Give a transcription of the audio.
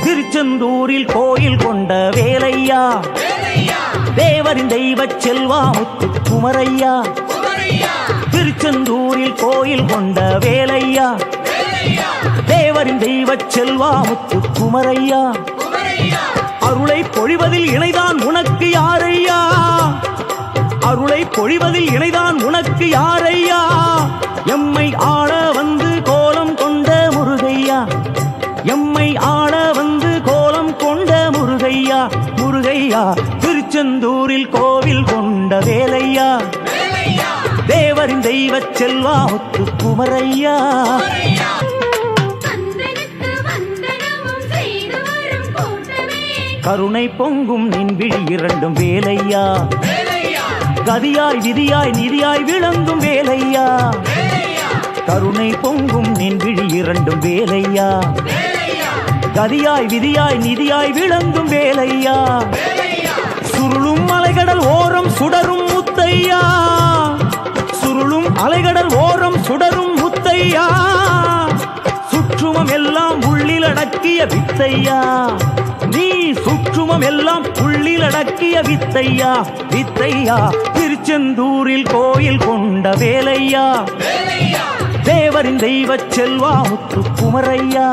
திருச்செந்தூரில் கோயில் கொண்ட வேலையா, தேவரின் தெய்வ செல்வா முத்து குமரையா. திருச்செந்தூரில் கோயில் கொண்ட வேலையா, தேவரின் தெய்வ செல்வா முத்து குமரையா. அருளை பொழிவதில் இணைதான் உனக்கு யாரையா, அருளை பொழிவதில் இணைதான் உனக்கு யாரையா. எம்மை ஆள வந்து கோலம் கொண்ட முருகையா, எம்மை ஆள வந்து கோலம் கொண்ட முருகையா. முருகையா திருச்செந்தூரில் கோவில் கொண்ட வேலையா, தேவரின் தெய்வ செல்வா முத்து குமரையா. கருணை பொங்கும் நின் விழி இரண்டும் வேலையா, கதியாய் விதியாய் நிதியாய் விளங்கும் வேலையா. கருணை பொங்கும் நின் விழி இரண்டும் வேலையா, கதியாய் விதியாய் நிதியாய் விளங்கும் வேலையா. சுருளும் அலைகடல் ஓரம் சுடரும் முத்தையா, சுருளும் அலைகடல் ஓரம் சுடரும் முத்தையா. சுற்றுமம் எல்லாம் உள்ளில் அடக்கிய வித்தையா, நீ சுற்றுமம் எல்லாம் உள்ளில் அடக்கிய வித்தையா. வித்தையா திருச்செந்தூரில் கோயில் கொண்ட வேலையா, தேவரின் தெய்வ செல்வா முத்து குமரையா.